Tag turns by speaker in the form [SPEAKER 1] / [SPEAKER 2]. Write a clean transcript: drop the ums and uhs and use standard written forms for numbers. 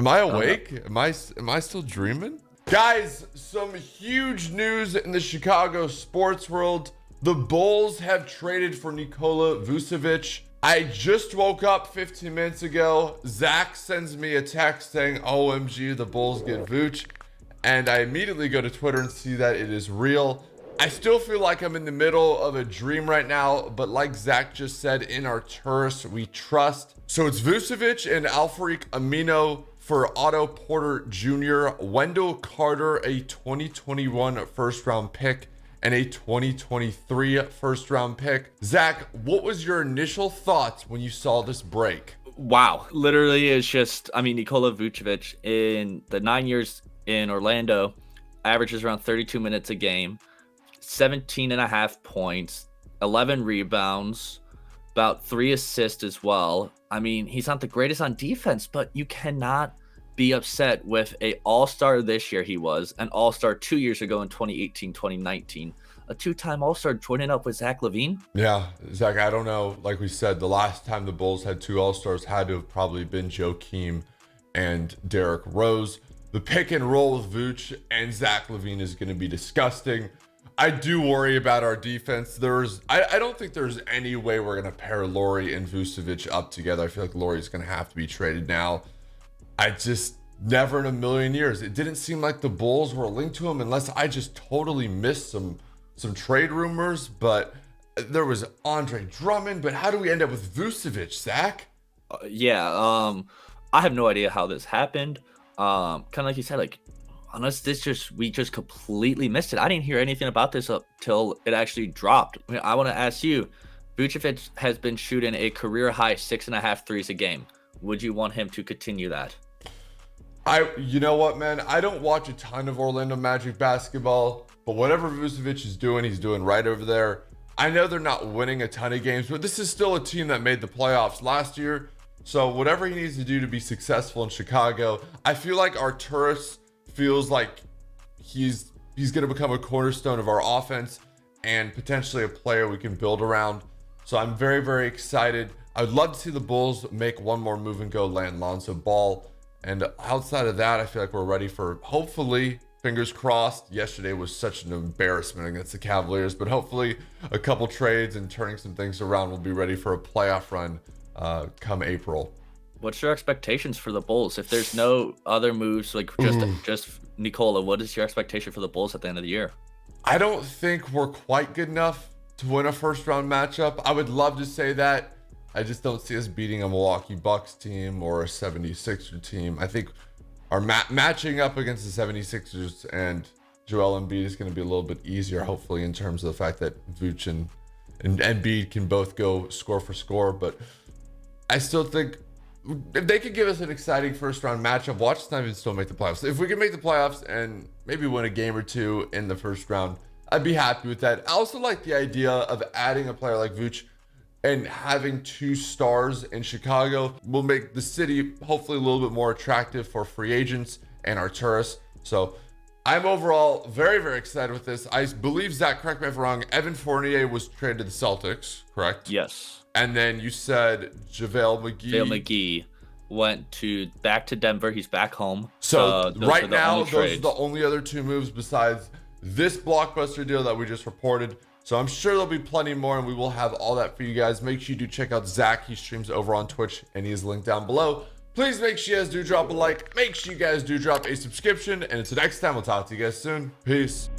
[SPEAKER 1] Am I awake? Am I still dreaming? Guys, some huge news in the Chicago sports world. The Bulls have traded for Nikola Vucevic. I just woke up 15 minutes ago. Zach sends me a text saying, OMG, the Bulls get Vooch. And I immediately go to Twitter and see that it is real. I still feel like I'm in the middle of a dream right now, but like Zach just said, in Arturas, we trust. So it's Vucevic and Alfariq Amino for Otto Porter Jr., Wendell Carter, a 2021 first-round pick, and a 2023 first-round pick. Zach, what was your initial thoughts when you saw this break?
[SPEAKER 2] Wow. Literally, it's just, Nikola Vucevic in the 9 years in Orlando averages around 32 minutes a game, 17.5 points, 11 rebounds, about 3 assists as well. He's not the greatest on defense, but you cannot be upset with a all-star this year. He was an all-star 2 years ago in 2018, 2019. A two-time all-star joining up with Zach LaVine.
[SPEAKER 1] Yeah, Zach, I don't know. Like we said, the last time the Bulls had 2 all-stars had to have probably been Joakim and Derrick Rose. The pick and roll with Vooch and Zach LaVine is going to be disgusting. I do worry about our defense. I don't think there's any way we're going to pair Lauri and Vucevic up together. I feel like Lauri's going to have to be traded now. I just never in a million years. It didn't seem like the Bulls were linked to him unless I just totally missed some trade rumors. But there was Andre Drummond. But how do we end up with Vucevic, Zach?
[SPEAKER 2] I have no idea how this happened. Kind of like you said, unless we just completely missed it. I didn't hear anything about this up till it actually dropped. I want to ask you, Vucevic has been shooting a career high 6.5 threes a game. Would you want him to continue that?
[SPEAKER 1] You know what, man? I don't watch a ton of Orlando Magic basketball, but whatever Vucevic is doing, he's doing right over there. I know they're not winning a ton of games, but this is still a team that made the playoffs last year. So whatever he needs to do to be successful in Chicago, I feel like Arturas feels like he's going to become a cornerstone of our offense and potentially a player we can build around. So I'm very, very excited. I would love to see the Bulls make one more move and go land Lonzo Ball. And outside of that, I feel like we're ready for, hopefully, fingers crossed. Yesterday was such an embarrassment against the Cavaliers, but hopefully a couple trades and turning some things around, we'll be ready for a playoff run come April.
[SPEAKER 2] What's your expectations for the Bulls? If there's no other moves, just Nikola, what is your expectation for the Bulls at the end of the year?
[SPEAKER 1] I don't think we're quite good enough to win a first round matchup. I would love to say that. I just don't see us beating a Milwaukee Bucks team or a 76er team. I think our matching up against the 76ers and Joel Embiid is going to be a little bit easier, hopefully, in terms of the fact that Vooch and Embiid can both go score for score. But I still think if they could give us an exciting first round matchup, watch us not even still make the playoffs. If we can make the playoffs and maybe win a game or two in the first round, I'd be happy with that. I also like the idea of adding a player like Vooch and having 2 stars in Chicago will make the city hopefully a little bit more attractive for free agents and Arturas. So I'm overall very, very excited with this. I believe, Zach, correct me if I'm wrong, Evan Fournier was traded to the Celtics, correct?
[SPEAKER 2] Yes.
[SPEAKER 1] And then you said JaVale
[SPEAKER 2] McGee went back to Denver. He's back home.
[SPEAKER 1] So right now, those are the only other 2 moves besides this blockbuster deal that we just reported. So I'm sure there'll be plenty more, and we will have all that for you guys. Make sure you do check out Zach. He streams over on Twitch, and he is linked down below. Please make sure you guys do drop a like. Make sure you guys do drop a subscription. And until next time, we'll talk to you guys soon. Peace.